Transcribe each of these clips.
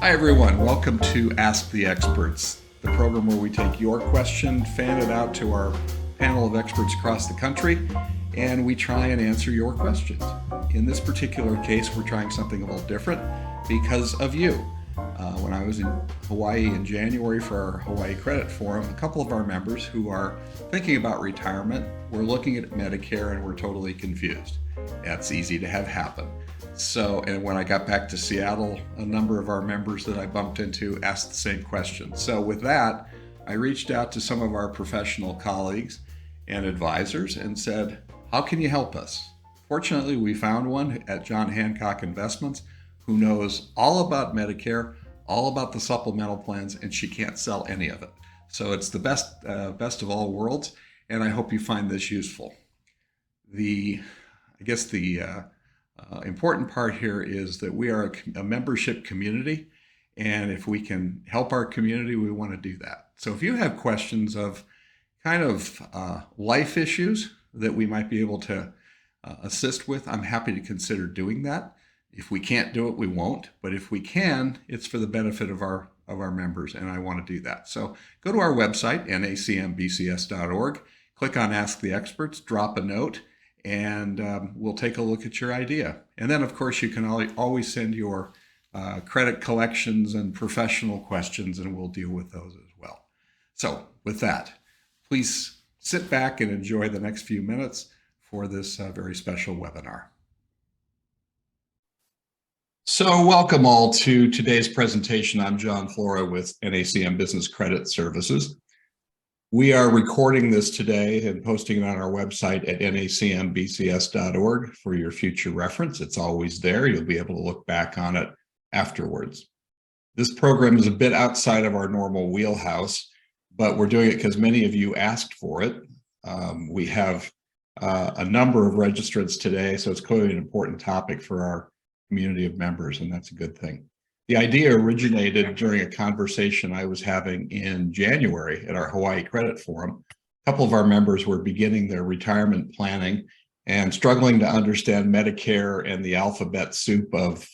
Hi everyone, welcome to Ask the Experts, the program where we take your question, fan it out to our panel of experts across the country, and we try and answer your questions. In this particular case, we're trying something a little different because of you. When I was in Hawaii in January for our Hawaii Credit Forum, a couple of our members who are thinking about retirement were looking at Medicare and were totally confused. That's easy to have happen. And when I got back to Seattle, a number of our members that I bumped into asked the same question. So with that, I reached out to some of our professional colleagues and advisors and said, how can you help us? Fortunately, we found one at John Hancock Investments who knows all about Medicare, all about the supplemental plans, and she can't sell any of it. So it's the best of all worlds, and I hope you find this useful. The important part here is that we are a membership community, and if we can help our community, we want to do that. So if you have questions of kind of life issues that we might be able to assist with, I'm happy to consider doing that. If we can't do it, we won't. But if we can, it's for the benefit of our members, and I want to do that. So go to our website, nacmbcs.org, click on Ask the Experts, drop a note, and we'll take a look at your idea. And then, of course, you can always send your credit collections and professional questions, and we'll deal with those as well. So with that, please sit back and enjoy the next few minutes for this very special webinar. So welcome all to today's presentation. I'm John Flora with NACM Business Credit Services. We are recording this today and posting it on our website at nacmbcs.org for your future reference. It's always there. You'll be able to look back on it afterwards. This program is a bit outside of our normal wheelhouse, but we're doing it because many of you asked for it. We have a number of registrants today, so it's clearly an important topic for our community of members, and that's a good thing. The idea originated during a conversation I was having in January at our Hawaii Credit Forum. A couple of our members were beginning their retirement planning and struggling to understand Medicare and the alphabet soup of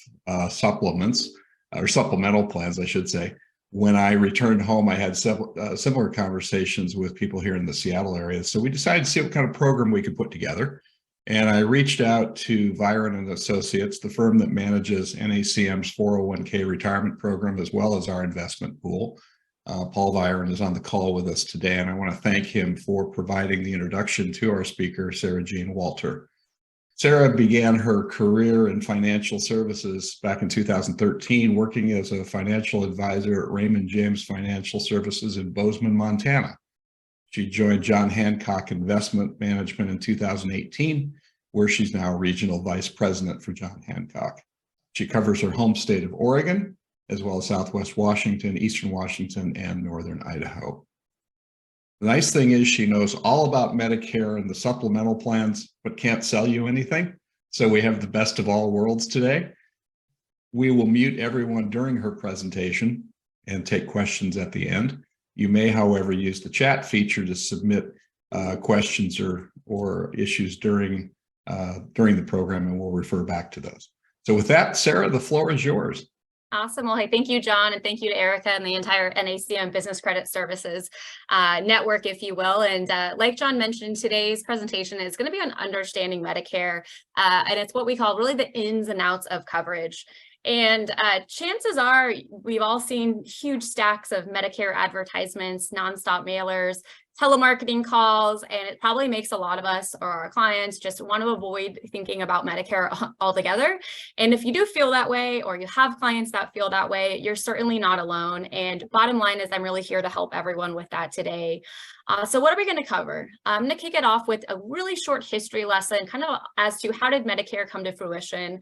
supplements, or supplemental plans, I should say. When I returned home, I had several similar conversations with people here in the Seattle area. So we decided to see what kind of program we could put together. And I reached out to Viron and Associates, the firm that manages NACM's 401k retirement program, as well as our investment pool. Paul Viron is on the call with us today, and I want to thank him for providing the introduction to our speaker, Sarah Jean Walter. Sarah began her career in financial services back in 2013, working as a financial advisor at Raymond James Financial Services in Bozeman, Montana. She joined John Hancock Investment Management in 2018, where she's now regional vice president for John Hancock. She covers her home state of Oregon, as well as Southwest Washington, Eastern Washington, and Northern Idaho. The nice thing is she knows all about Medicare and the supplemental plans, but can't sell you anything. So we have the best of all worlds today. We will mute everyone during her presentation and take questions at the end. You may, however, use the chat feature to submit questions or issues during the program, and we'll refer back to those. So with that, Sarah, the floor is yours. Awesome. Well, hey, thank you, John, and thank you to Erica and the entire NACM Business Credit Services network, if you will. And like John mentioned, today's presentation is going to be on understanding Medicare, and it's what we call really the ins and outs of coverage. And chances are we've all seen huge stacks of Medicare advertisements, nonstop mailers, telemarketing calls, and it probably makes a lot of us or our clients just want to avoid thinking about Medicare altogether. And if you do feel that way, or you have clients that feel that way, you're certainly not alone. And bottom line is I'm really here to help everyone with that today. So what are we going to cover? I'm going to kick it off with a really short history lesson, kind of as to how did Medicare come to fruition.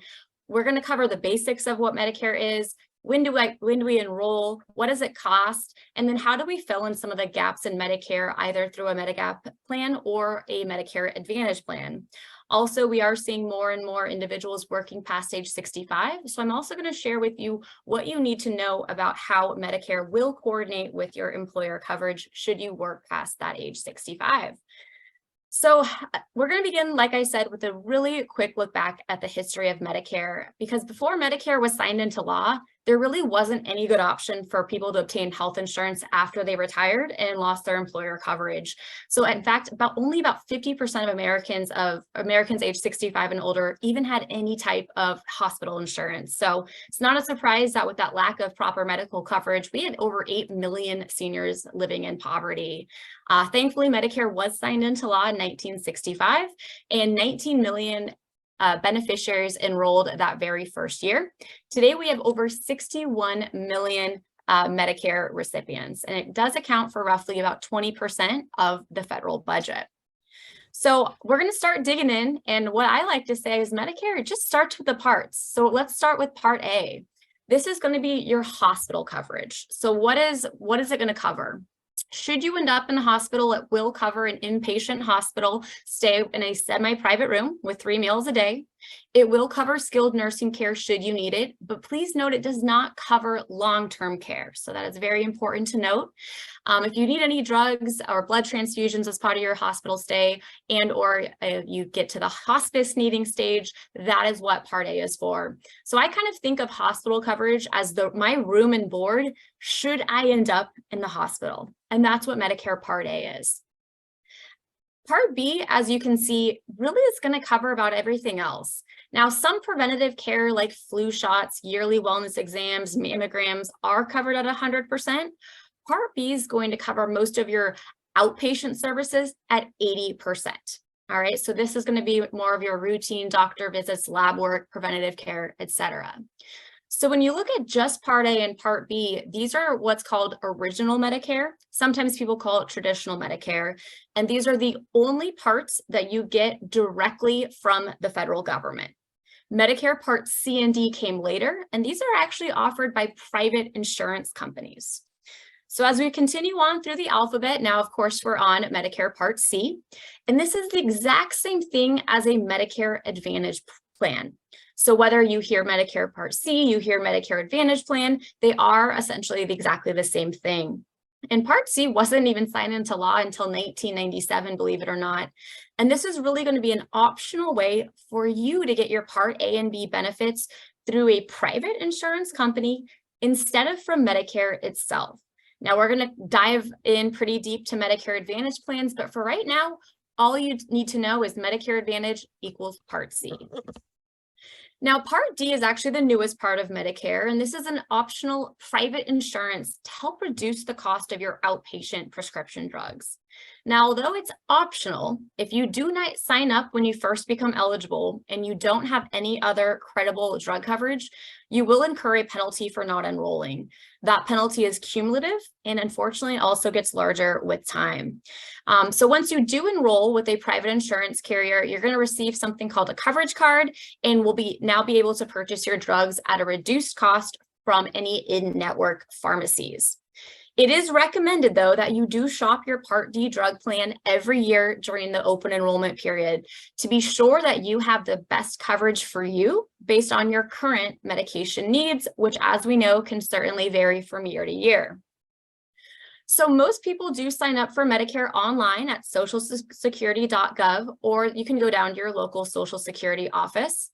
We're going to cover the basics of what Medicare is. When do we enroll? What does it cost? And then how do we fill in some of the gaps in Medicare, either through a Medigap plan or a Medicare Advantage plan? Also, we are seeing more and more individuals working past age 65. So I'm also going to share with you what you need to know about how Medicare will coordinate with your employer coverage should you work past that age 65. So we're going to begin, like I said, with a really quick look back at the history of Medicare, because before Medicare was signed into law, there really wasn't any good option for people to obtain health insurance after they retired and lost their employer coverage. So in fact, only about 50% of Americans age 65 and older even had any type of hospital insurance. So it's not a surprise that with that lack of proper medical coverage, we had over 8 million seniors living in poverty. Thankfully, Medicare was signed into law in 1965, and 19 million beneficiaries enrolled that very first year. Today, we have over 61 million Medicare recipients, and it does account for roughly about 20% of the federal budget. So we're going to start digging in, and what I like to say is Medicare, it just starts with the parts. So let's start with Part A. This is going to be your hospital coverage. So what is it going to cover? Should you end up in the hospital, it will cover an inpatient hospital stay in a semi-private room with 3 meals a day. It will cover skilled nursing care should you need it, but please note it does not cover long-term care. So that is very important to note. If you need any drugs or blood transfusions as part of your hospital stay, and or you get to the hospice needing stage, that is what Part A is for. So I kind of think of hospital coverage as my room and board should I end up in the hospital. And that's what Medicare Part A is. Part B, as you can see, really is going to cover about everything else. Now, some preventative care like flu shots, yearly wellness exams, mammograms are covered at 100%. Part B is going to cover most of your outpatient services at 80%. All right, so this is going to be more of your routine doctor visits, lab work, preventative care, etc. So when you look at just Part A and Part B, these are what's called original Medicare. Sometimes people call it traditional Medicare. And these are the only parts that you get directly from the federal government. Medicare Part C and D came later, and these are actually offered by private insurance companies. So as we continue on through the alphabet, now, of course, we're on Medicare Part C, and this is the exact same thing as a Medicare Advantage plan. So whether you hear Medicare Part C, you hear Medicare Advantage plan, they are essentially exactly the same thing. And Part C wasn't even signed into law until 1997, believe it or not. And this is really going to be an optional way for you to get your Part A and B benefits through a private insurance company instead of from Medicare itself. Now, we're going to dive in pretty deep to Medicare Advantage plans, but for right now, all you need to know is Medicare Advantage equals Part C. Now, Part D is actually the newest part of Medicare, and this is an optional private insurance to help reduce the cost of your outpatient prescription drugs. Now, although it's optional, if you do not sign up when you first become eligible and you don't have any other credible drug coverage, you will incur a penalty for not enrolling. That penalty is cumulative and unfortunately also gets larger with time. So once you do enroll with a private insurance carrier, you're going to receive something called a coverage card and will now be able to purchase your drugs at a reduced cost from any in-network pharmacies. It is recommended, though, that you do shop your Part D drug plan every year during the open enrollment period to be sure that you have the best coverage for you based on your current medication needs, which, as we know, can certainly vary from year to year. So most people do sign up for Medicare online at socialsecurity.gov, or you can go down to your local Social Security office.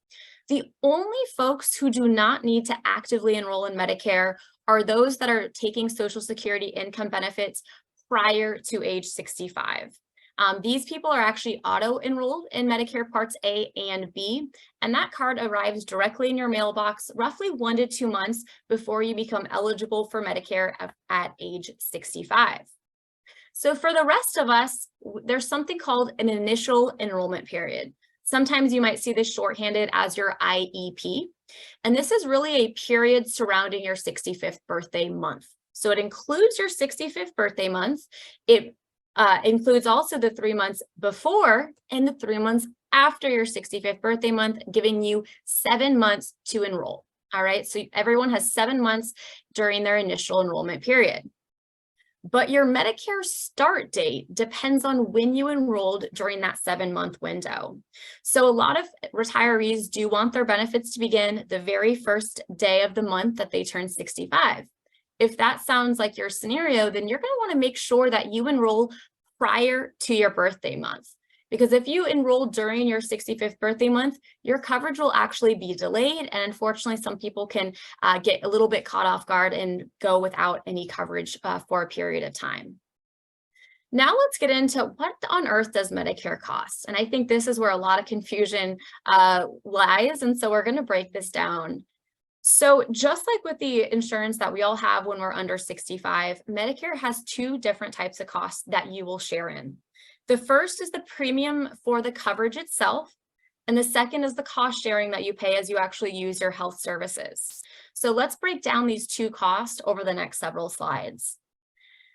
The only folks who do not need to actively enroll in Medicare are those that are taking Social Security income benefits prior to age 65. These people are actually auto-enrolled in Medicare Parts A and B, and that card arrives directly in your mailbox roughly 1 to 2 months before you become eligible for Medicare at age 65. So for the rest of us, there's something called an initial enrollment period. Sometimes you might see this shorthanded as your IEP. And this is really a period surrounding your 65th birthday month. So it includes your 65th birthday month. It includes also the 3 months before and the 3 months after your 65th birthday month, giving you 7 months to enroll. All right, so everyone has 7 months during their initial enrollment period. But your Medicare start date depends on when you enrolled during that 7-month window. So a lot of retirees do want their benefits to begin the very first day of the month that they turn 65. If that sounds like your scenario, then you're going to want to make sure that you enroll prior to your birthday month. Because if you enroll during your 65th birthday month, your coverage will actually be delayed. And unfortunately, some people can get a little bit caught off guard and go without any coverage for a period of time. Now let's get into what on earth does Medicare cost? And I think this is where a lot of confusion lies. And so we're going to break this down. So just like with the insurance that we all have when we're under 65, Medicare has two different types of costs that you will share in. The first is the premium for the coverage itself, and the second is the cost sharing that you pay as you actually use your health services. So let's break down these two costs over the next several slides.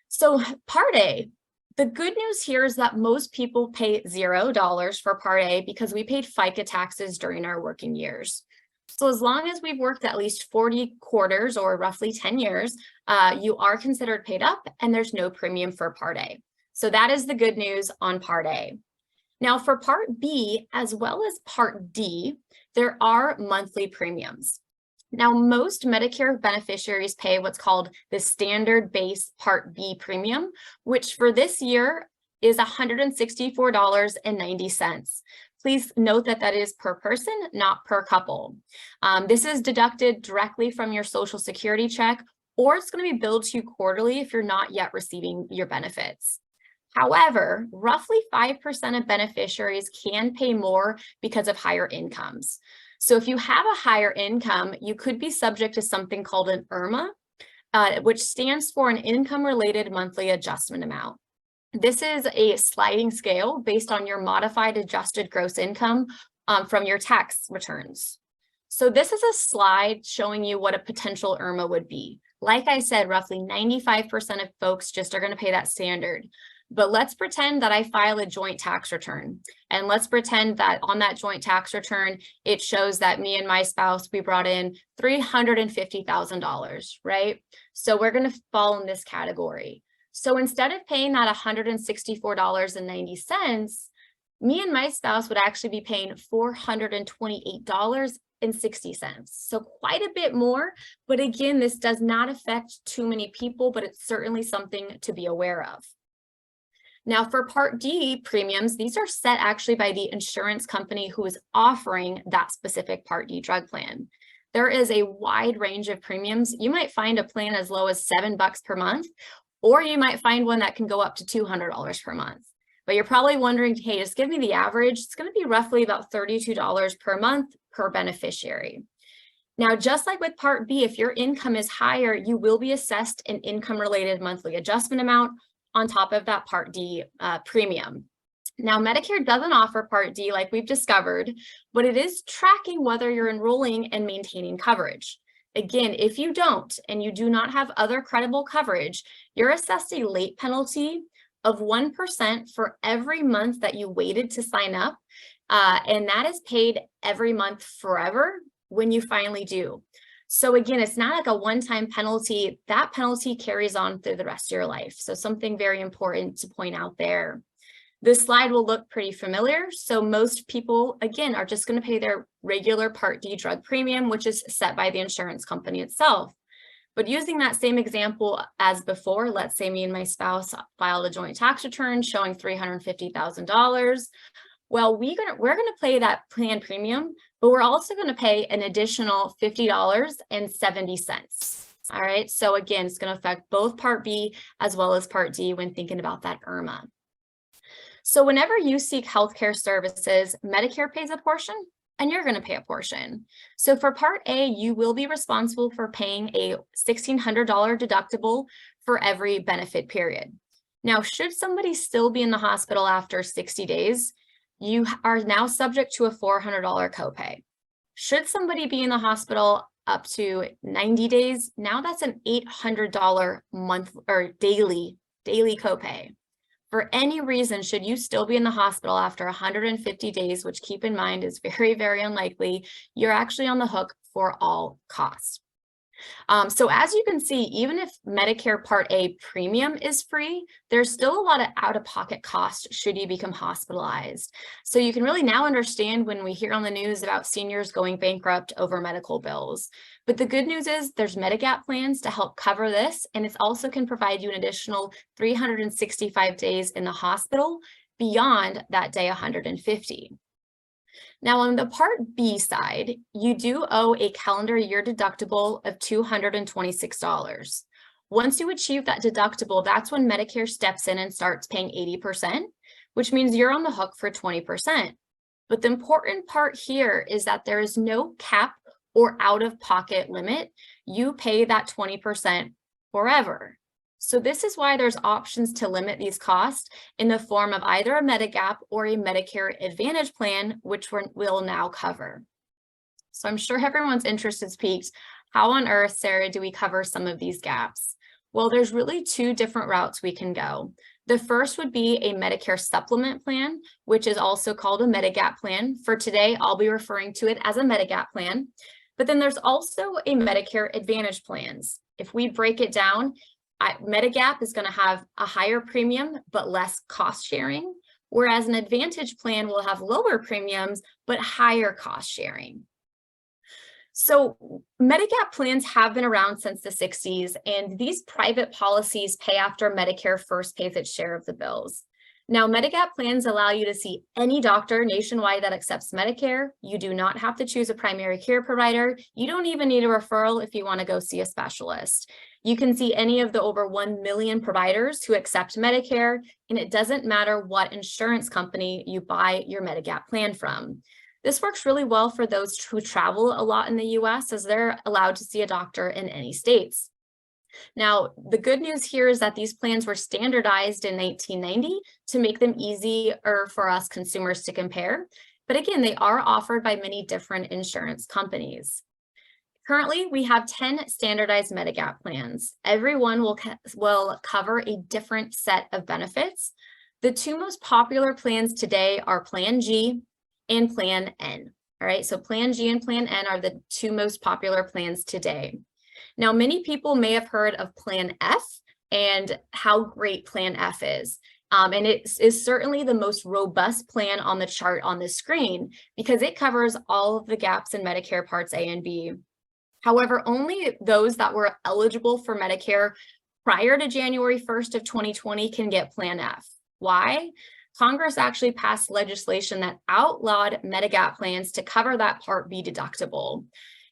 So Part A, the good news here is that most people pay $0 for Part A because we paid FICA taxes during our working years. So as long as we've worked at least 40 quarters or roughly 10 years, you are considered paid up and there's no premium for Part A. So that is the good news on Part A. Now for Part B, as well as Part D, there are monthly premiums. Now most Medicare beneficiaries pay what's called the standard base Part B premium, which for this year is $164.90. Please note that that is per person, not per couple. This is deducted directly from your Social Security check, or it's going to be billed to you quarterly if you're not yet receiving your benefits. However, roughly 5% of beneficiaries can pay more because of higher incomes. So if you have a higher income, you could be subject to something called an IRMA, which stands for an income-related monthly adjustment amount. This is a sliding scale based on your modified adjusted gross income from your tax returns. So this is a slide showing you what a potential IRMA would be. Like I said, roughly 95% of folks just are going to pay that standard. But let's pretend that I file a joint tax return. And let's pretend that on that joint tax return, it shows that me and my spouse, we brought in $350,000, right? So we're going to fall in this category. So instead of paying that $164.90, me and my spouse would actually be paying $428.60. So quite a bit more. But again, this does not affect too many people, but it's certainly something to be aware of. Now for Part D premiums, these are set actually by the insurance company who is offering that specific Part D drug plan. There is a wide range of premiums. You might find a plan as low as $7 per month, or you might find one that can go up to $200 per month. But you're probably wondering, hey, just give me the average. It's going to be roughly about $32 per month per beneficiary. Now, just like with Part B, if your income is higher, you will be assessed an income-related monthly adjustment amount on top of that Part D premium. Now, Medicare doesn't offer Part D like we've discovered, but it is tracking whether you're enrolling and maintaining coverage. Again, if you don't and you do not have other credible coverage, you're assessed a late penalty of 1% for every month that you waited to sign up. And that is paid every month forever when you finally do. So again, it's not like a one-time penalty. That penalty carries on through the rest of your life. So something very important to point out there. This slide will look pretty familiar. So most people, again, are just going to pay their regular Part D drug premium, which is set by the insurance company itself. But using that same example as before, let's say me and my spouse filed a joint tax return showing $350,000. Well, we're going to pay that plan premium, but we're also going to pay an additional $50.70. All right. So again, it's going to affect both Part B as well as Part D when thinking about that IRMA. So whenever you seek healthcare services, Medicare pays a portion and you're going to pay a portion. So for Part A, you will be responsible for paying a $1,600 deductible for every benefit period. Now, should somebody still be in the hospital after 60 days, you are now subject to a $400 copay. Should somebody be in the hospital up to 90 days, now that's an $800 month or daily copay. For any reason, should you still be in the hospital after 150 days, which keep in mind is very, very unlikely, you're actually on the hook for all costs. So as you can see, even if Medicare Part A premium is free, there's still a lot of out-of-pocket costs should you become hospitalized. So you can really now understand when we hear on the news about seniors going bankrupt over medical bills. But the good news is there's Medigap plans to help cover this, and it also can provide you an additional 365 days in the hospital beyond that day 150. Now on the Part B side, you do owe a calendar year deductible of $226. Once you achieve that deductible, that's when Medicare steps in and starts paying 80%, which means you're on the hook for 20%. But the important part here is that there is no cap or out-of-pocket limit. You pay that 20% forever. So this is why there's options to limit these costs in the form of either a Medigap or a Medicare Advantage plan, which we'll now cover. So I'm sure everyone's interest is piqued. How on earth, Sarah, do we cover some of these gaps? Well, there's really two different routes we can go. The first would be a Medicare supplement plan, which is also called a Medigap plan. For today, I'll be referring to it as a Medigap plan. But then there's also a Medicare Advantage plans. If we break it down, Medigap is going to have a higher premium, but less cost sharing, whereas an Advantage plan will have lower premiums, but higher cost sharing. So Medigap plans have been around since the 60s, and these private policies pay after Medicare first pays its share of the bills. Now, Medigap plans allow you to see any doctor nationwide that accepts Medicare. You do not have to choose a primary care provider. You don't even need a referral if you want to go see a specialist. You can see any of the over 1 million providers who accept Medicare, and it doesn't matter what insurance company you buy your Medigap plan from. This works really well for those who travel a lot in the US, as they're allowed to see a doctor in any states. Now, the good news here is that these plans were standardized in 1990 to make them easier for us consumers to compare. But again, they are offered by many different insurance companies. Currently, we have 10 standardized Medigap plans. Every one will cover a different set of benefits. The two most popular plans today are Plan G and Plan N. All right, so Plan G and Plan N are the two most popular plans today. Now, many people may have heard of Plan F and how great Plan F is. And it is certainly the most robust plan on the chart on the screen because it covers all of the gaps in Medicare Parts A and B. However, only those that were eligible for Medicare prior to January 1st of 2020 can get Plan F. Why? Congress actually passed legislation that outlawed Medigap plans to cover that Part B deductible.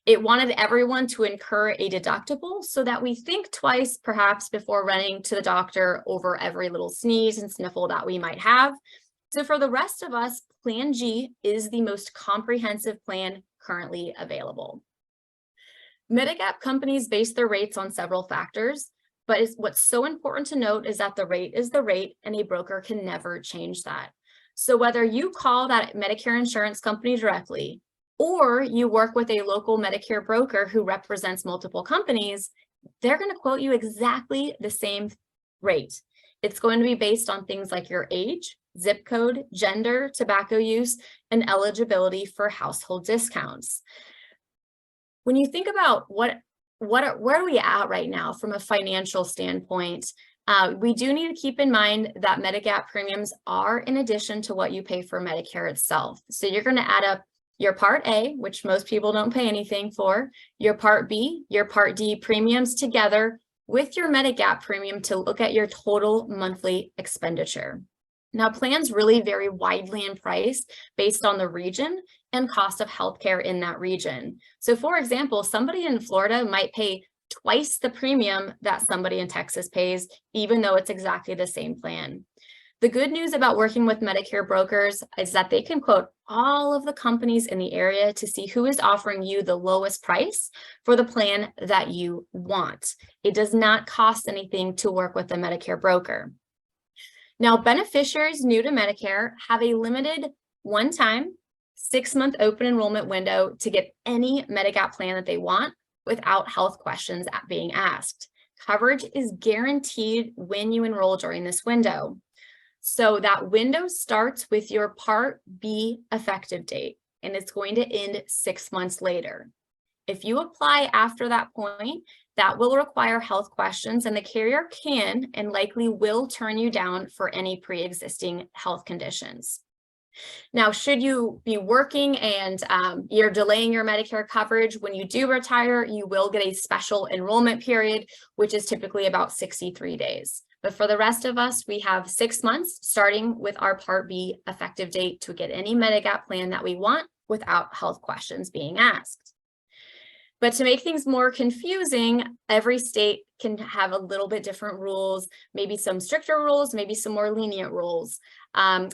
It wanted everyone to incur a deductible so that we think twice, perhaps, before running to the doctor over every little sneeze and sniffle that we might have. So for the rest of us, Plan G is the most comprehensive plan currently available. Medigap companies base their rates on several factors, but what's so important to note is that the rate is the rate and a broker can never change that. So whether you call that Medicare insurance company directly or you work with a local Medicare broker who represents multiple companies, they're going to quote you exactly the same rate. It's going to be based on things like your age, zip code, gender, tobacco use, and eligibility for household discounts. When you think about where are we at right now from a financial standpoint, we do need to keep in mind that Medigap premiums are in addition to what you pay for Medicare itself. So you're going to add up your Part A, which most people don't pay anything for, your Part B, your Part D premiums together with your Medigap premium to look at your total monthly expenditure. Now, plans really vary widely in price based on the region and cost of healthcare in that region. So for example, somebody in Florida might pay twice the premium that somebody in Texas pays, even though it's exactly the same plan. The good news about working with Medicare brokers is that they can quote all of the companies in the area to see who is offering you the lowest price for the plan that you want. It does not cost anything to work with a Medicare broker. Now, beneficiaries new to Medicare have a limited one-time 6-month open enrollment window to get any Medigap plan that they want without health questions being asked. Coverage is guaranteed when you enroll during this window. So that window starts with your Part B effective date, and it's going to end 6 months later. If you apply after that point, that will require health questions, and the carrier can and likely will turn you down for any pre-existing health conditions. Now, should you be working and you're delaying your Medicare coverage, when you do retire, you will get a special enrollment period, which is typically about 63 days. But for the rest of us, we have 6 months starting with our Part B effective date to get any Medigap plan that we want without health questions being asked. But to make things more confusing, every state can have a little bit different rules, maybe some stricter rules, maybe some more lenient rules. I'm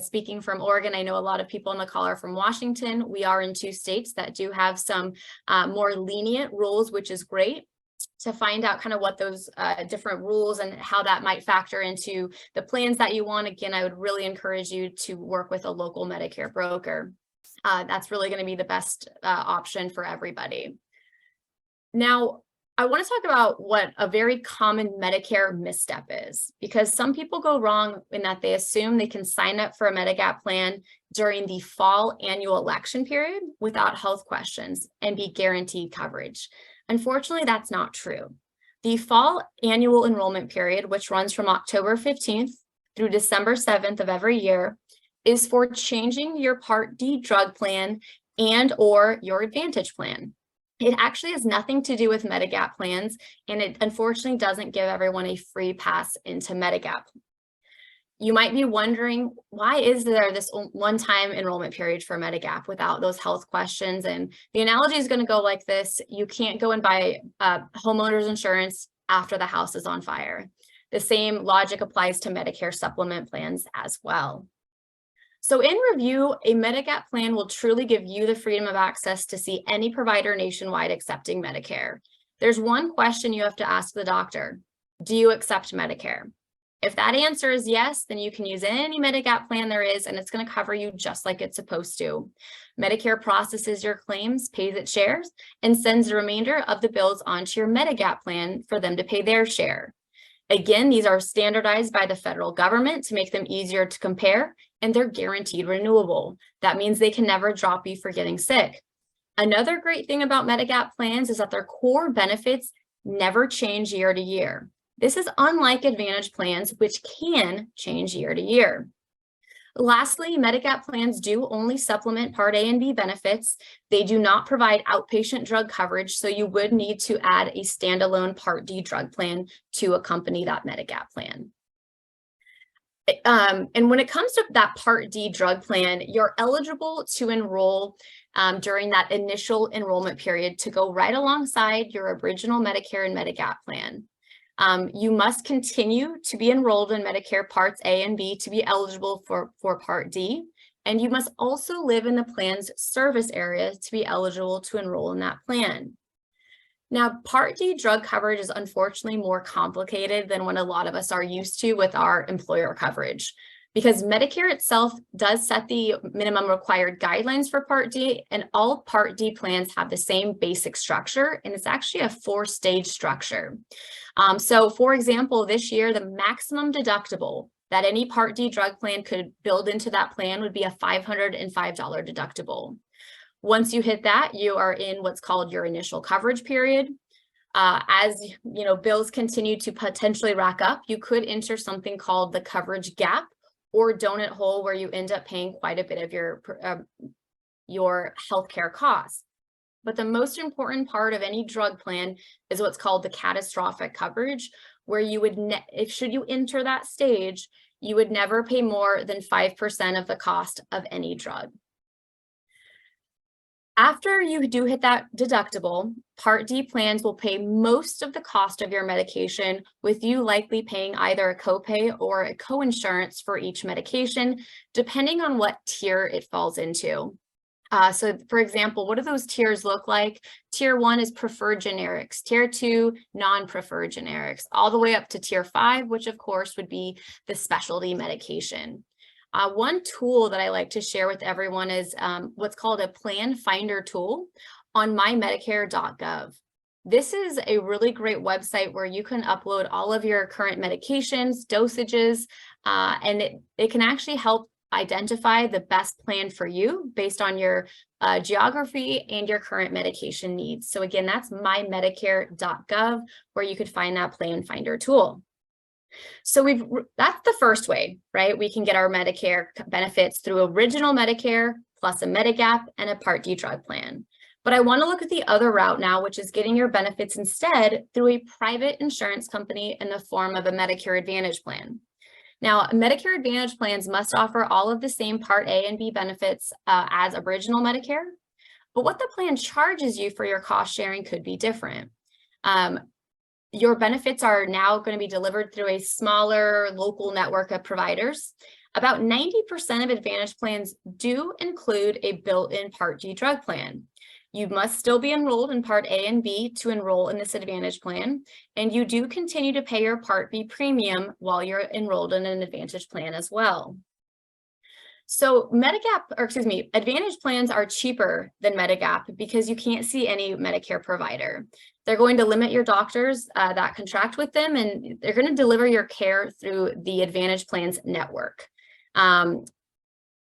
speaking from Oregon. I know a lot of people on the call are from Washington. We are in 2 states that do have some more lenient rules, which is great. To find out kind of what those different rules and how that might factor into the plans that you want, again, I would really encourage you to work with a local Medicare broker. That's really going to be the best option for everybody. Now, I want to talk about what a very common Medicare misstep is, because some people go wrong in that they assume they can sign up for a Medigap plan during the fall annual election period without health questions and be guaranteed coverage. Unfortunately, that's not true. The fall annual enrollment period, which runs from October 15th through December 7th of every year, is for changing your Part D drug plan and or your Advantage plan. It actually has nothing to do with Medigap plans, and it unfortunately doesn't give everyone a free pass into Medigap. You might be wondering, why is there this one-time enrollment period for Medigap without those health questions? And the analogy is going to go like this. You can't go and buy homeowners insurance after the house is on fire. The same logic applies to Medicare supplement plans as well. So in review, a Medigap plan will truly give you the freedom of access to see any provider nationwide accepting Medicare. There's one question you have to ask the doctor: do you accept Medicare? If that answer is yes, then you can use any Medigap plan there is, and it's going to cover you just like it's supposed to. Medicare processes your claims, pays its shares, and sends the remainder of the bills onto your Medigap plan for them to pay their share. Again, these are standardized by the federal government to make them easier to compare, and they're guaranteed renewable. That means they can never drop you for getting sick. Another great thing about Medigap plans is that their core benefits never change year to year. This is unlike Advantage plans, which can change year to year. Lastly, Medigap plans do only supplement Part A and B benefits. They do not provide outpatient drug coverage, so you would need to add a standalone Part D drug plan to accompany that Medigap plan. And when it comes to that Part D drug plan, you're eligible to enroll during that initial enrollment period to go right alongside your original Medicare and Medigap plan. You must continue to be enrolled in Medicare Parts A and B to be eligible for Part D, and you must also live in the plan's service area to be eligible to enroll in that plan. Now, Part D drug coverage is unfortunately more complicated than what a lot of us are used to with our employer coverage, because Medicare itself does set the minimum required guidelines for Part D, and all Part D plans have the same basic structure, and it's actually a 4-stage structure. So for example, this year, the maximum deductible that any Part D drug plan could build into that plan would be a $505 deductible. Once you hit that, you are in what's called your initial coverage period. As you know, bills continue to potentially rack up, you could enter something called the coverage gap or donut hole, where you end up paying quite a bit of your healthcare costs. But the most important part of any drug plan is what's called the catastrophic coverage, where you would, should you enter that stage, you would never pay more than 5% of the cost of any drug. After you do hit that deductible, Part D plans will pay most of the cost of your medication, with you likely paying either a copay or a coinsurance for each medication, depending on what tier it falls into. So for example, what do those tiers look like? Tier 1 is preferred generics, Tier 2, non-preferred generics, all the way up to Tier 5, which of course would be the specialty medication. One tool that I like to share with everyone is what's called a plan finder tool on mymedicare.gov. This is a really great website where you can upload all of your current medications, dosages, and it can actually help identify the best plan for you based on your geography and your current medication needs. So again, that's mymedicare.gov, where you could find that plan finder tool. So that's the first way, right? We can get our Medicare benefits through original Medicare plus a Medigap and a Part D drug plan. But I want to look at the other route now, which is getting your benefits instead through a private insurance company in the form of a Medicare Advantage plan. Now, Medicare Advantage plans must offer all of the same Part A and B benefits as original Medicare, but what the plan charges you for your cost sharing could be different. Your benefits are now going to be delivered through a smaller local network of providers. About 90% of Advantage plans do include a built-in Part D drug plan. You must still be enrolled in Part A and B to enroll in this Advantage plan, and you do continue to pay your Part B premium while you're enrolled in an Advantage plan as well. So Advantage plans are cheaper than Medigap because you can't see any Medicare provider. They're going to limit your doctors that contract with them, and they're going to deliver your care through the Advantage plans network.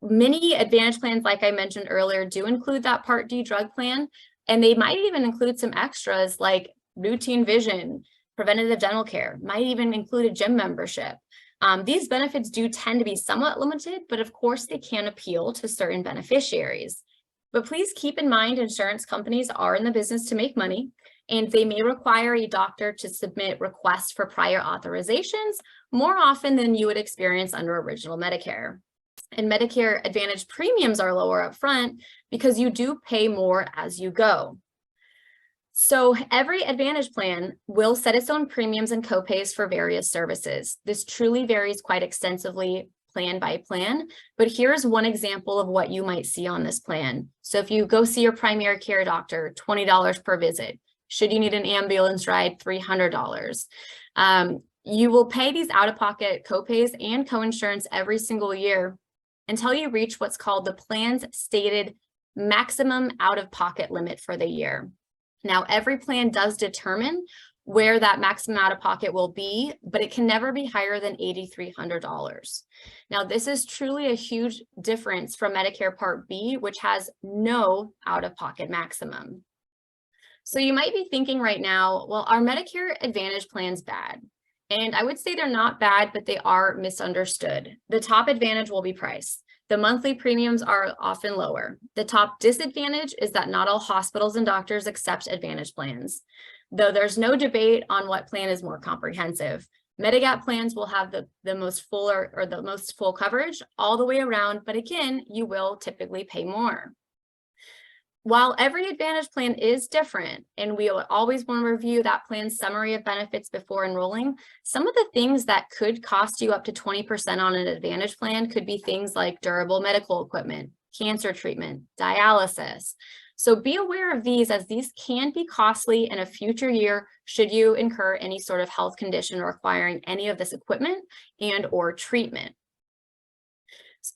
Many Advantage plans, like I mentioned earlier, do include that Part D drug plan, and they might even include some extras like routine vision, preventative dental care, might even include a gym membership. These benefits do tend to be somewhat limited, but of course they can appeal to certain beneficiaries. But please keep in mind, insurance companies are in the business to make money, and they may require a doctor to submit requests for prior authorizations more often than you would experience under original Medicare. And Medicare Advantage premiums are lower up front because you do pay more as you go. So every Advantage plan will set its own premiums and copays for various services. This truly varies quite extensively plan by plan, but here's one example of what you might see on this plan. So if you go see your primary care doctor, $20 per visit. Should you need an ambulance ride, $300. You will pay these out-of-pocket copays and coinsurance every single year until you reach what's called the plan's stated maximum out-of-pocket limit for the year. Now, every plan does determine where that maximum out-of-pocket will be, but it can never be higher than $8,300. Now, this is truly a huge difference from Medicare Part B, which has no out-of-pocket maximum. So you might be thinking right now, well, are Medicare Advantage plans bad? And I would say they're not bad, but they are misunderstood. The top advantage will be price. The monthly premiums are often lower. The top disadvantage is that not all hospitals and doctors accept Advantage plans. Though there's no debate on what plan is more comprehensive. Medigap plans will have the most full or the most full coverage all the way around, but again, you will typically pay more. While every Advantage plan is different, and we will always want to review that plan's summary of benefits before enrolling, some of the things that could cost you up to 20% on an Advantage plan could be things like durable medical equipment, cancer treatment, dialysis. So be aware of these, as these can be costly in a future year should you incur any sort of health condition requiring any of this equipment and or treatment.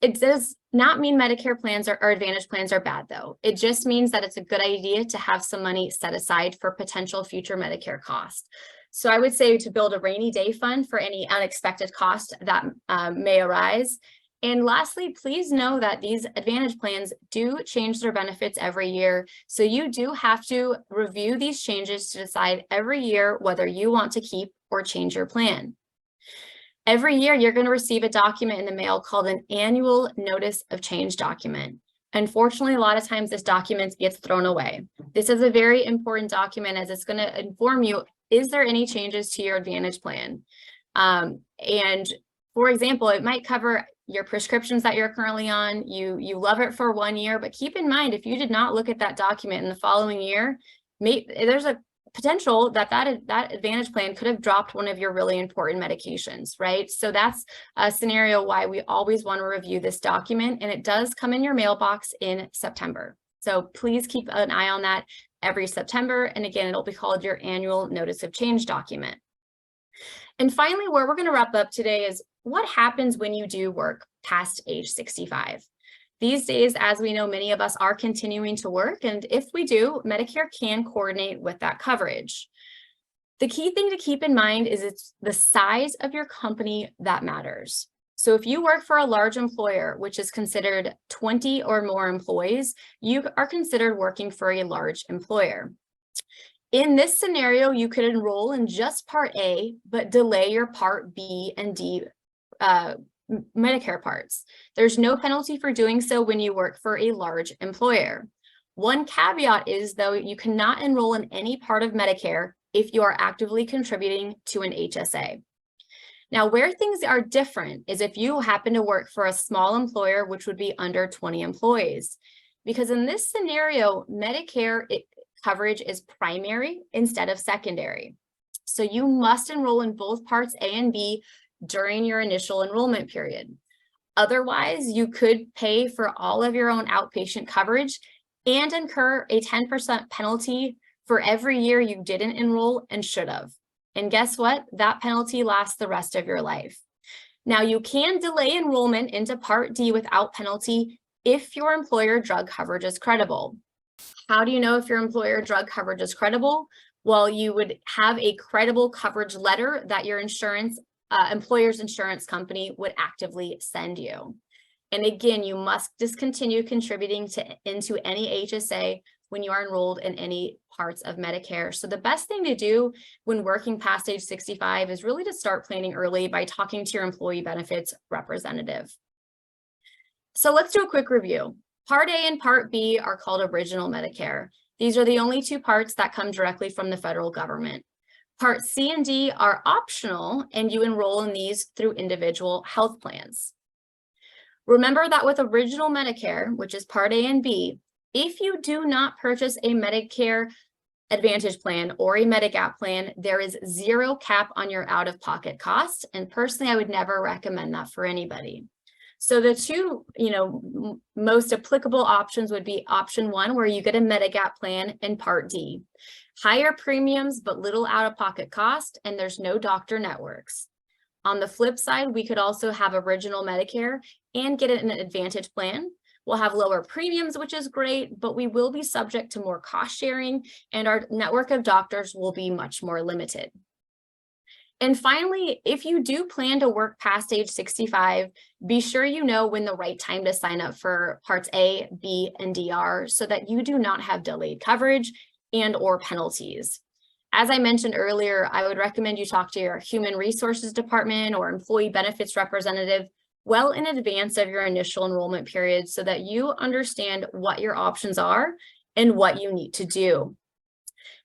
It does not mean Medicare plans or Advantage plans are bad, though. It just means that it's a good idea to have some money set aside for potential future Medicare costs. So I would say to build a rainy day fund for any unexpected cost that may arise. And lastly, please know that these Advantage plans do change their benefits every year. So you do have to review these changes to decide every year whether you want to keep or change your plan. Every year, you're going to receive a document in the mail called an annual notice of change document. Unfortunately, a lot of times this document gets thrown away. This is a very important document, as it's going to inform you, is there any changes to your Advantage plan? And for example, it might cover your prescriptions that you're currently on. You love it for 1 year, but keep in mind, if you did not look at that document in the following year, there's a potential that Advantage plan could have dropped one of your really important medications, right? So that's a scenario why we always want to review this document, and it does come in your mailbox in September. So please keep an eye on that every September. And again, it'll be called your annual notice of change document. And finally, where we're going to wrap up today is what happens when you do work past age 65. These days, as we know, many of us are continuing to work, and if we do, Medicare can coordinate with that coverage. The key thing to keep in mind is it's the size of your company that matters. So if you work for a large employer, which is considered 20 or more employees, you are considered working for a large employer. In this scenario, you could enroll in just Part A, but delay your Part B and D Medicare parts. There's no penalty for doing so when you work for a large employer. One caveat is, though, you cannot enroll in any part of Medicare if you are actively contributing to an HSA. Now, where things are different is if you happen to work for a small employer, which would be under 20 employees. Because in this scenario, Medicare coverage is primary instead of secondary. So you must enroll in both parts A and B during your initial enrollment period. Otherwise, you could pay for all of your own outpatient coverage and incur a 10% penalty for every year you didn't enroll and should have. And guess what? That penalty lasts the rest of your life. Now, you can delay enrollment into Part D without penalty if your employer drug coverage is credible. How do you know if your employer drug coverage is credible? Well, you would have a credible coverage letter that your employer's insurance company would actively send you. And again, you must discontinue contributing into any HSA when you are enrolled in any parts of Medicare. So the best thing to do when working past age 65 is really to start planning early by talking to your employee benefits representative. So let's do a quick review. Part A and Part B are called Original Medicare. These are the only two parts that come directly from the federal government. Part C and D are optional, and you enroll in these through individual health plans. Remember that with Original Medicare, which is Part A and B, if you do not purchase a Medicare Advantage plan or a Medigap plan, there is zero cap on your out-of-pocket costs. And personally, I would never recommend that for anybody. So the two, most applicable options would be option one, where you get a Medigap plan, and Part D. Higher premiums, but little out-of-pocket cost, and there's no doctor networks. On the flip side, we could also have Original Medicare and get an Advantage plan. We'll have lower premiums, which is great, but we will be subject to more cost sharing, and our network of doctors will be much more limited. And finally, if you do plan to work past age 65, be sure you know when the right time to sign up for Parts A, B, and D are, so that you do not have delayed coverage and/or penalties. As I mentioned earlier, I would recommend you talk to your human resources department or employee benefits representative well in advance of your initial enrollment period, so that you understand what your options are and what you need to do.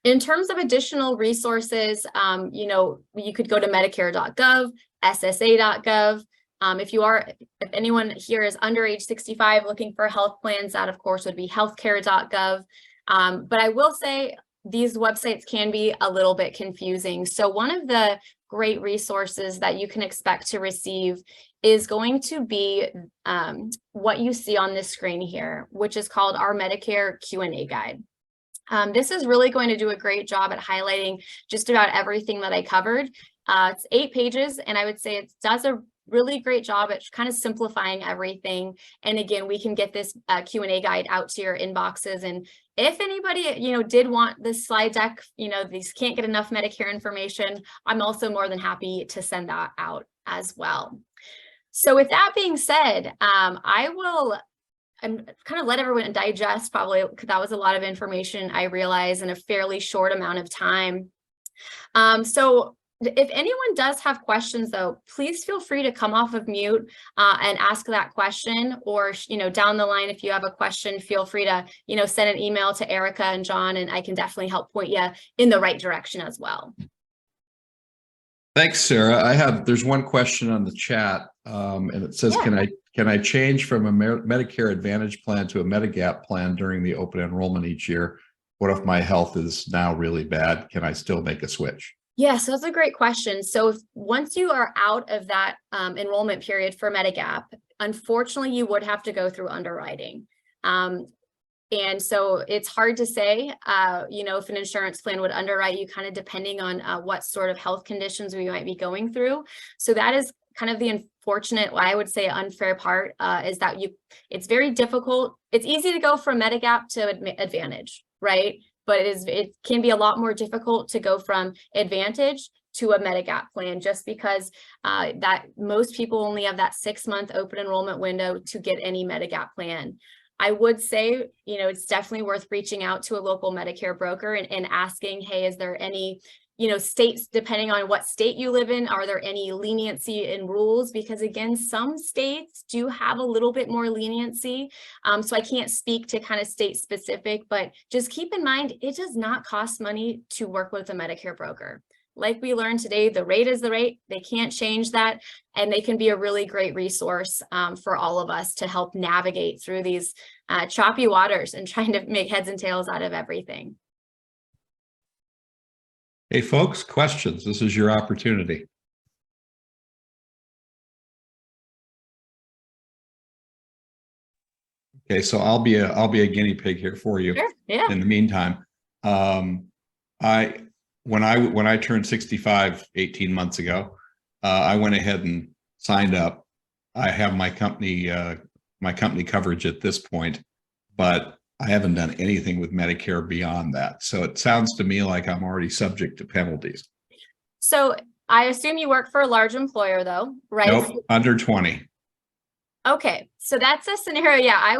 In terms of additional resources, you could go to medicare.gov, ssa.gov. If anyone here is under age 65 looking for health plans, that of course would be healthcare.gov. But I will say these websites can be a little bit confusing. So one of the great resources that you can expect to receive is going to be what you see on this screen here, which is called our Medicare Q&A guide. This is really going to do a great job at highlighting just about everything that I covered. It's 8 pages, and I would say it does a really great job at kind of simplifying everything. And again, we can get this Q&A guide out to your inboxes. And if anybody, did want this slide deck, these can't get enough Medicare information, I'm also more than happy to send that out as well. So with that being said, I'm kind of let everyone digest, probably, because that was a lot of information, I realize, in a fairly short amount of time. So if anyone does have questions, though, please feel free to come off of mute and ask that question, or, down the line, if you have a question, feel free to, send an email to Erica and John, and I can definitely help point you in the right direction as well. Thanks, Sarah. There's one question on the chat, and it says, Yeah. Can I change from a Medicare Advantage plan to a Medigap plan during the open enrollment each year? What if my health is now really bad? Can I still make a switch? Yes, that's a great question. So once you are out of that enrollment period for Medigap, unfortunately, you would have to go through underwriting. And so it's hard to say, if an insurance plan would underwrite you, kind of depending on what sort of health conditions we might be going through. So that is kind of the unfortunate, I would say unfair part, is that it's very difficult. It's easy to go from Medigap to Advantage, right? But it can be a lot more difficult to go from Advantage to a Medigap plan, just because that most people only have that 6-month open enrollment window to get any Medigap plan. I would say, it's definitely worth reaching out to a local Medicare broker and asking, hey, is there any, states, depending on what state you live in, are there any leniency in rules? Because again, some states do have a little bit more leniency. So I can't speak to kind of state specific, but just keep in mind, it does not cost money to work with a Medicare broker. Like we learned today, the rate is the rate. They can't change that. And they can be a really great resource for all of us to help navigate through these choppy waters and trying to make heads and tails out of everything. Hey, folks, questions? This is your opportunity. Okay, so I'll be a guinea pig here for you. Sure, yeah. In the meantime, when I turned 65 18 months ago, I went ahead and signed up. I have my company coverage at this point, but I haven't done anything with Medicare beyond that. So it sounds to me like I'm already subject to penalties. So I assume you work for a large employer though, right? Nope, under 20. Okay, so that's a scenario. Yeah, I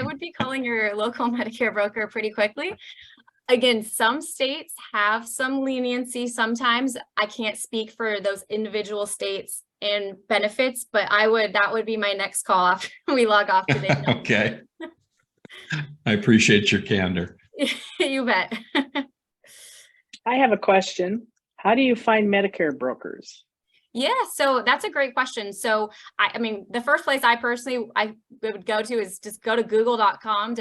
would be calling your local Medicare broker pretty quickly. Again, some states have some leniency sometimes. I can't speak for those individual states and benefits, but that would be my next call after we log off today. Okay. I appreciate your candor. You bet. I have a question. How do you find Medicare brokers? Yeah, so that's a great question. So I mean, the first place I would go to is just go to google.com.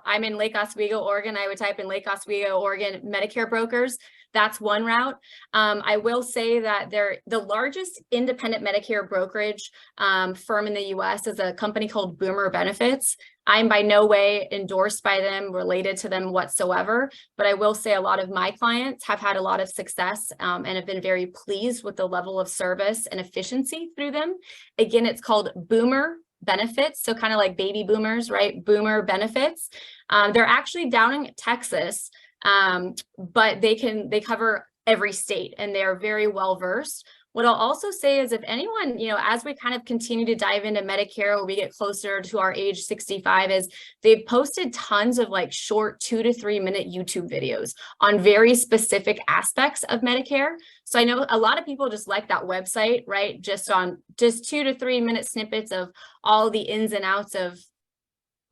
I'm in Lake Oswego, Oregon. I would type in Lake Oswego, Oregon Medicare brokers. That's one route. I will say that they're the largest independent Medicare brokerage firm in the US is a company called Boomer Benefits. I'm by no way endorsed by them, related to them whatsoever, but I will say a lot of my clients have had a lot of success and have been very pleased with the level of service and efficiency through them. Again, it's called Boomer Benefits, so kind of like baby boomers, right? Boomer Benefits. They're actually down in Texas, but they cover every state and they're very well versed. What I'll also say is if anyone, as we kind of continue to dive into Medicare, or we get closer to our age 65, is they've posted tons of like short 2 to 3 minute YouTube videos on very specific aspects of Medicare. So I know a lot of people just like that website, right? Just 2 to 3 minute snippets of all the ins and outs of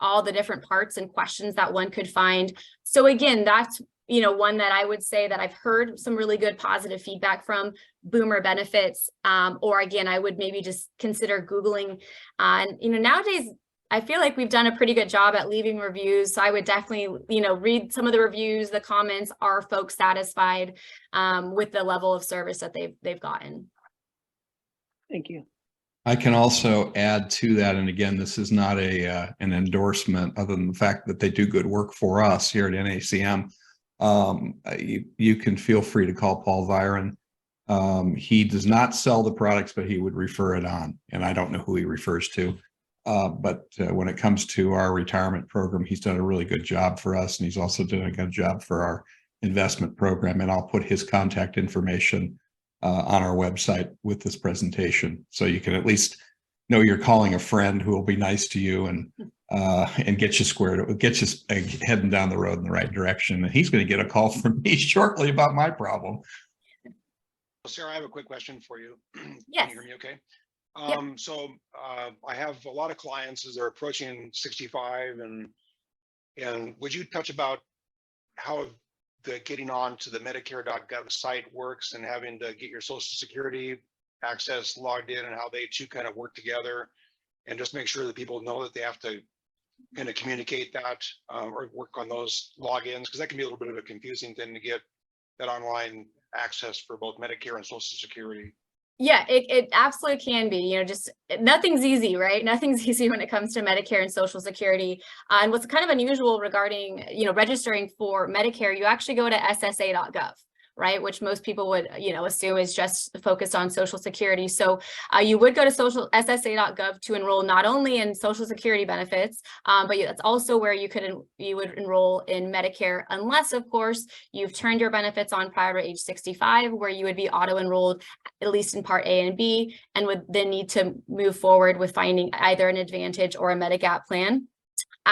all the different parts and questions that one could find. So again, that's one that I would say that I've heard some really good positive feedback from Boomer Benefits. Or again, I would maybe just consider Googling. Nowadays, I feel like we've done a pretty good job at leaving reviews. So I would definitely, read some of the reviews, the comments. Are folks satisfied with the level of service that they've gotten? Thank you. I can also add to that, and again, this is not an endorsement other than the fact that they do good work for us here at NACM. You can feel free to call Paul Viren. He does not sell the products, but he would refer it on. And I don't know who he refers to. But when it comes to our retirement program, he's done a really good job for us. And he's also done a good job for our investment program. And I'll put his contact information on our website with this presentation. So you can at least know you're calling a friend who will be nice to you and get you heading down the road in the right direction. And he's going to get a call from me shortly about my problem. Sarah, I have a quick question for you. Yes. Can you hear me okay? Yep. So I have a lot of clients as they're approaching 65 and would you touch about how the getting on to the Medicare.gov site works and having to get your Social Security access logged in and how they two kind of work together, and just make sure that people know that they have to kind of communicate that or work on those logins, because that can be a little bit of a confusing thing to get that online access for both Medicare and Social Security. Yeah, it absolutely can be, just nothing's easy, right? Nothing's easy when it comes to Medicare and Social Security. And what's kind of unusual regarding, registering for Medicare, you actually go to ssa.gov. Right, which most people would, assume is just focused on Social Security. So you would go to ssa.gov to enroll not only in Social Security benefits, but that's also where you would enroll in Medicare, unless, of course, you've turned your benefits on prior to age 65, where you would be auto-enrolled at least in Part A and B, and would then need to move forward with finding either an Advantage or a Medigap plan.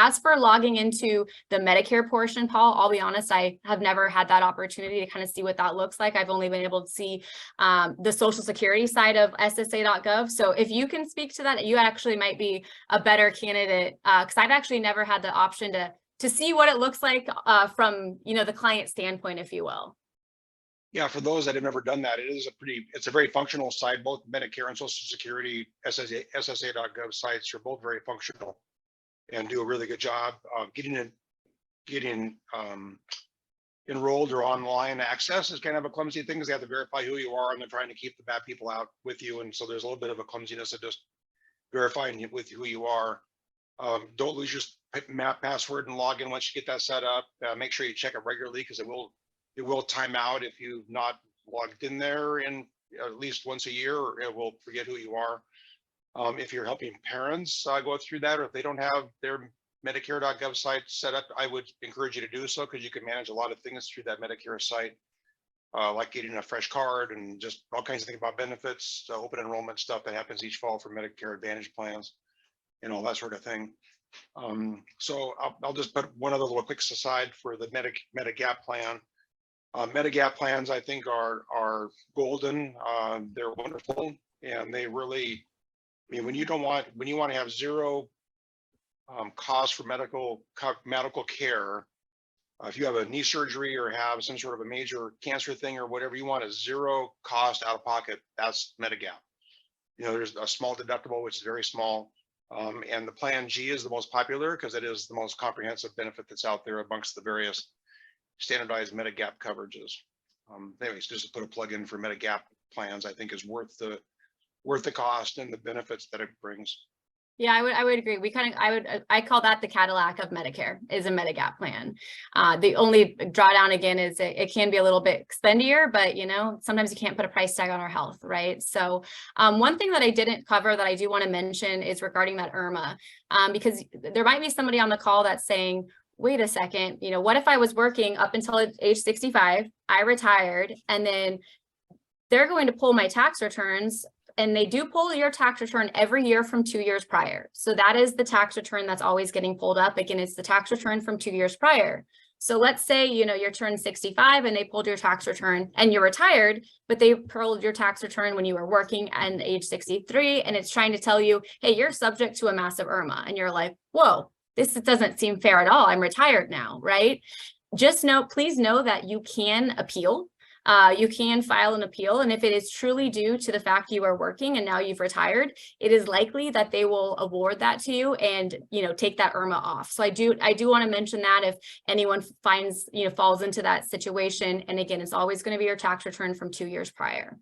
As for logging into the Medicare portion, Paul, I'll be honest, I have never had that opportunity to kind of see what that looks like. I've only been able to see the Social Security side of SSA.gov. So if you can speak to that, you actually might be a better candidate, because I've actually never had the option to see what it looks like from, you know, the client standpoint, if you will. Yeah, for those that have never done that, it's a very functional site. Both Medicare and Social Security SSA.gov sites are both very functional and do a really good job of getting enrolled or online access. Is kind of a clumsy thing because they have to verify who you are and they're trying to keep the bad people out with you. And so there's a little bit of a clumsiness of just verifying with who you are. Don't lose your password and log in once you get that set up. Make sure you check it regularly because it will time out if you've not logged in there in at least once a year, or it will forget who you are. If you're helping parents go through that, or if they don't have their Medicare.gov site set up, I would encourage you to do so because you can manage a lot of things through that Medicare site, like getting a fresh card and just all kinds of things about benefits, open enrollment stuff that happens each fall for Medicare Advantage plans, and all that sort of thing. So I'll just put one other little quick aside for the Medigap plan. Medigap plans, I think, are golden. They're wonderful, and they really, I mean, when you want to have zero cost for medical care, if you have a knee surgery or have some sort of a major cancer thing or whatever, you want a zero cost out of pocket. That's Medigap. You know, there's a small deductible, which is very small. And the Plan G is the most popular because it is the most comprehensive benefit that's out there amongst the various standardized Medigap coverages. Anyways, just to put a plug in for Medigap plans, I think is worth the cost and the benefits that it brings. Yeah, I would agree. I call that the Cadillac of Medicare, is a Medigap plan. The only drawdown again is it can be a little bit expendier, but you know, sometimes you can't put a price tag on our health, right? So one thing that I didn't cover that I do want to mention is regarding that IRMA, because there might be somebody on the call that's saying, wait a second, you know, what if I was working up until age 65, I retired, and then they're going to pull my tax returns, and they do pull your tax return every year from 2 years prior. So that is the tax return that's always getting pulled up. Again, it's the tax return from 2 years prior. So let's say, you know, you're turned 65 and they pulled your tax return and you're retired, but they pulled your tax return when you were working at age 63, and it's trying to tell you, hey, you're subject to a massive IRMA. And you're like, whoa, this doesn't seem fair at all. I'm retired now, right? Just please know that you can appeal. You can file an appeal. And if it is truly due to the fact you are working and now you've retired, it is likely that they will award that to you and, you know, take that IRMA off. So I do want to mention that if anyone finds, you know, falls into that situation. And again, it's always going to be your tax return from 2 years prior.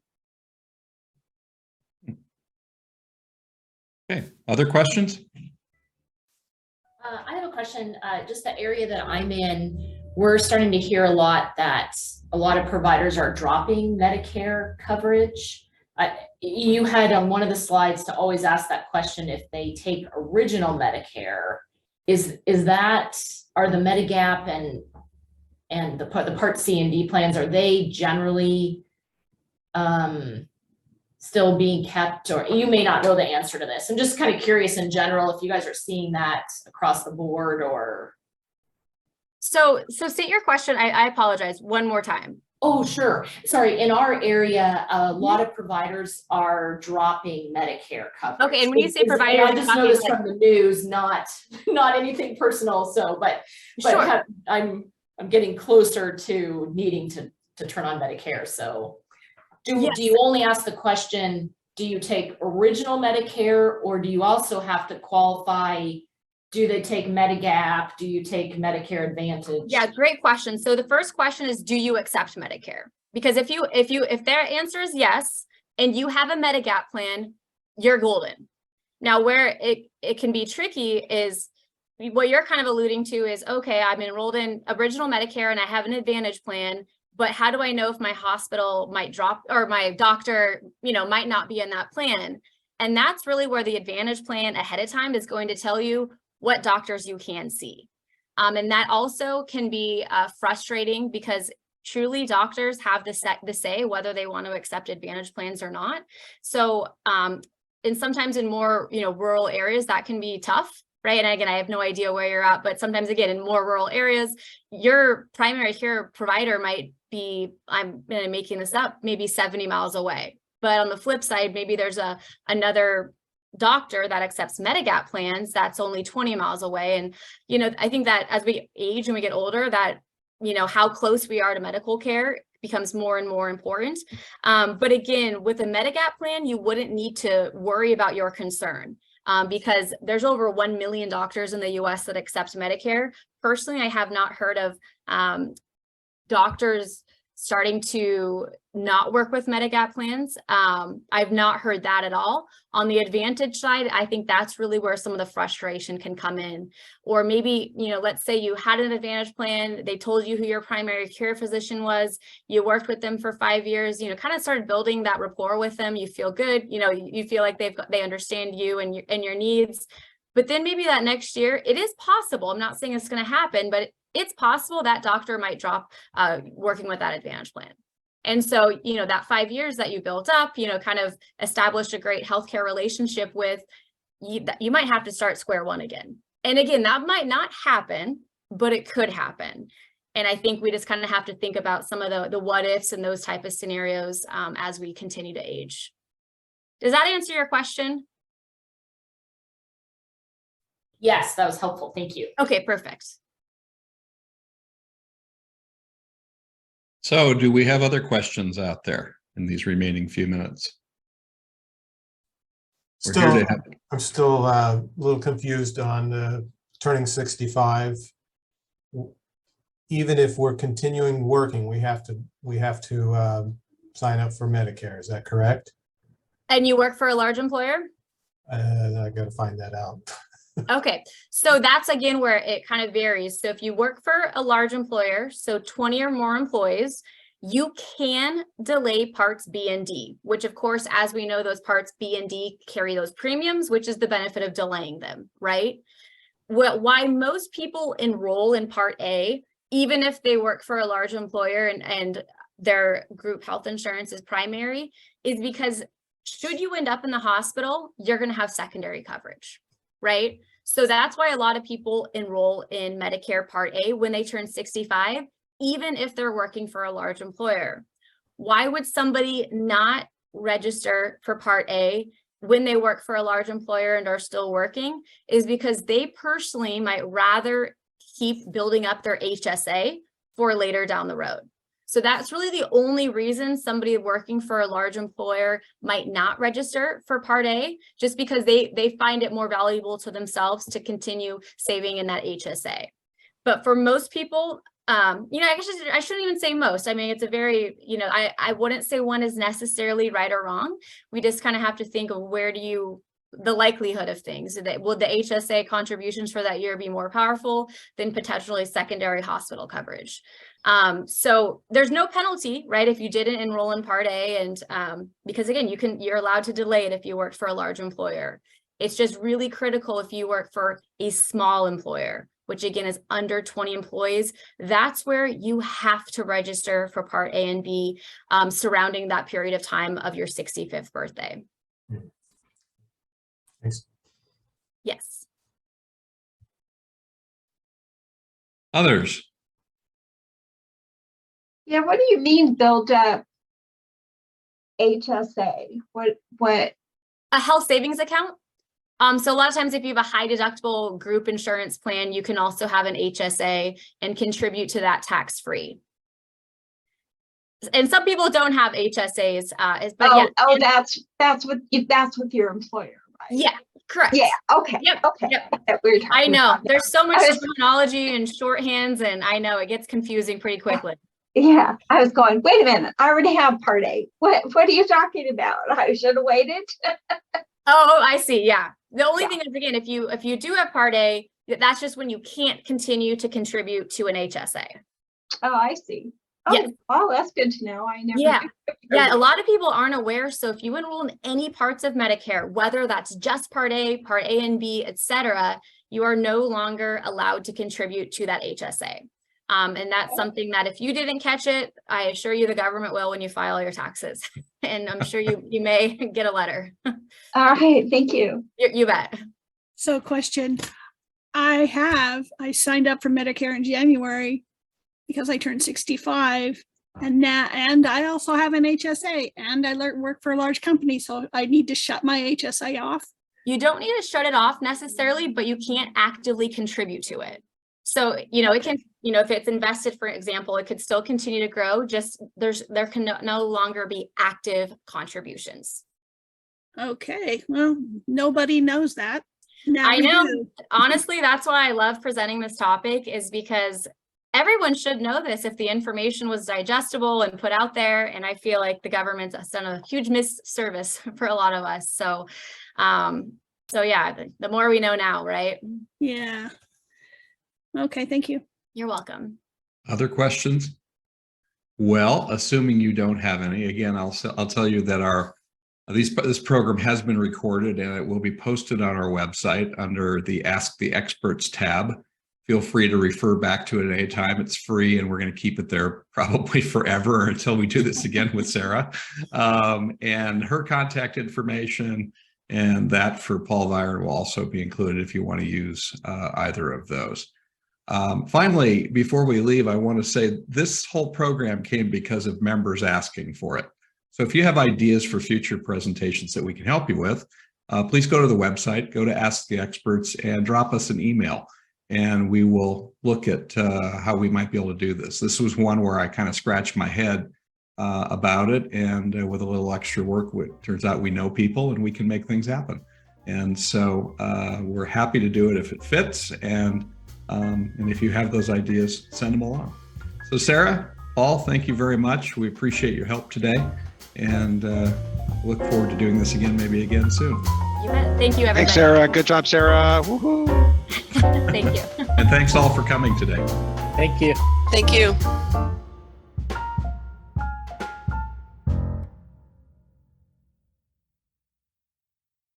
Okay, other questions? I have a question. Just the area that I'm in, we're starting to hear a lot that a lot of providers are dropping Medicare coverage. You had on one of the slides to always ask that question if they take original Medicare. Are the Medigap and the Part C and D plans, are they generally still being kept? Or you may not know the answer to this. I'm just kind of curious in general if you guys are seeing that across the board or. So state your question. I apologize one more time. Oh, sure. Sorry. In our area, a lot of providers are dropping Medicare coverage. Okay. And when you say providers, I just know this from the news, not anything personal. So, but sure. I'm getting closer to needing to turn on Medicare. So do you only ask the question, do you take original Medicare, or do you also have to qualify? Do they take Medigap? Do you take Medicare Advantage? Yeah, great question. So the first question is, do you accept Medicare? Because if their answer is yes, and you have a Medigap plan, you're golden. Now, where it can be tricky is what you're kind of alluding to is, okay, I'm enrolled in original Medicare and I have an Advantage plan, but how do I know if my hospital might drop or my doctor, you know, might not be in that plan? And that's really where the Advantage plan ahead of time is going to tell you what doctors you can see. And that also can be frustrating because truly doctors have the say whether they want to accept Advantage plans or not. So and sometimes in more, you know, rural areas, that can be tough right? And again, I have no idea where you're at, but sometimes again, in more rural areas, your primary care provider might be, I'm making this up, maybe 70 miles away. But on the flip side, maybe there's another doctor that accepts Medigap plans that's only 20 miles away. And, you know, I think that as we age and we get older, that, you know, how close we are to medical care becomes more and more important. But again, with a Medigap plan, you wouldn't need to worry about your concern because there's over 1 million doctors in the US that accept Medicare. Personally, I have not heard of doctors starting to not work with Medigap plans. I've not heard that at all. On the Advantage side, I think that's really where some of the frustration can come in. Or maybe, you know, let's say you had an Advantage plan, they told you who your primary care physician was, you worked with them for 5 years, you know, kind of started building that rapport with them, you feel good, you know, you feel like they understand you and your needs. But then maybe that next year, it is possible, I'm not saying it's going to happen, but it's possible that doctor might drop working with that Advantage plan. And so, you know, that 5 years that you built up, you know, kind of established a great healthcare relationship with, you might have to start square one again. And again, that might not happen, but it could happen. And I think we just kind of have to think about some of the what ifs and those type of scenarios as we continue to age. Does that answer your question? Yes, that was helpful. Thank you. Okay, perfect. So do we have other questions out there in these remaining few minutes? I'm still a little confused on turning 65. Even if we're continuing working, we have to sign up for Medicare. Is that correct? And you work for a large employer? I got to find that out. Okay, so that's again where it kind of varies. So if you work for a large employer, so 20 or more employees, you can delay parts B and D, which of course, as we know, those parts B and D carry those premiums, which is the benefit of delaying them, right? Why most people enroll in Part A, even if they work for a large employer and their group health insurance is primary, is because should you end up in the hospital, you're going to have secondary coverage. Right? So that's why a lot of people enroll in Medicare Part A when they turn 65, even if they're working for a large employer. Why would somebody not register for Part A when they work for a large employer and are still working? Is because they personally might rather keep building up their HSA for later down the road. So that's really the only reason somebody working for a large employer might not register for Part A, just because they find it more valuable to themselves to continue saving in that HSA. But for most people, you know, I shouldn't even say most. I mean, it's a very, you know, I wouldn't say one is necessarily right or wrong. We just kind of have to think of the likelihood of things. Would the HSA contributions for that year be more powerful than potentially secondary hospital coverage? So there's no penalty, right, if you didn't enroll in Part A, and because again, you're allowed to delay it if you worked for a large employer. It's just really critical if you work for a small employer, which again is under 20 employees. That's where you have to register for Part A and B surrounding that period of time of your 65th birthday. Thanks. Yes. Others? Yeah, what do you mean build up HSA? What? A health savings account. So a lot of times if you have a high deductible group insurance plan, you can also have an HSA and contribute to that tax-free. And some people don't have HSAs, but that's with your employer, right? Yeah, correct. Yeah. Okay. Yep. Okay. Yep. We were talking I know about that. there's so much terminology and shorthands, and I know it gets confusing pretty quickly. Yeah, I was going, wait a minute, I already have Part A. What are you talking about? I should have waited. Oh, I see. Yeah. The only thing is, again, if you do have Part A, that's just when you can't continue to contribute to an HSA. Oh, I see. Oh, Yes. Oh, that's good to know. I never. Yeah. Yeah, a lot of people aren't aware. So if you enroll in any parts of Medicare, whether that's just Part A and B, etc., you are no longer allowed to contribute to that HSA. And that's something that if you didn't catch it, I assure you the government will when you file your taxes. And I'm sure you may get a letter. All right, thank you. You bet. So question, I signed up for Medicare in January because I turned 65. And I also have an HSA, and I work for a large company, so I need to shut my HSA off. You don't need to shut it off necessarily, but you can't actively contribute to it. So, it can, if it's invested, for example, it could still continue to grow. Just there can no longer be active contributions. Okay, well, nobody knows that. Now I we know. do. Honestly, that's why I love presenting this topic, is because everyone should know this if the information was digestible and put out there. And I feel like the government has done a huge misservice for a lot of us. So yeah, the more we know now, right? Yeah. Okay, thank you. You're welcome. Other questions? Well, assuming you don't have any, again, I'll tell you that this program has been recorded and it will be posted on our website under the Ask the Experts tab. Feel free to refer back to it at any time. It's free, and we're going to keep it there probably forever until we do this again with Sarah. And her contact information and that for Paul Viren will also be included if you want to use either of those. Finally, before we leave, I want to say this whole program came because of members asking for it. So if you have ideas for future presentations that we can help you with, please go to the website, go to Ask the Experts, and drop us an email. And we will look at how we might be able to do this. This was one where I kind of scratched my head about it, and with a little extra work, it turns out we know people and we can make things happen. And so we're happy to do it if it fits, and if you have those ideas, send them along. So Sarah, Paul, thank you very much. We appreciate your help today, and look forward to doing this again, maybe again soon. You bet. Thank you, everybody. Thanks, Sarah. Good job, Sarah. Woohoo. Thank you. And thanks all for coming today. Thank you. Thank you.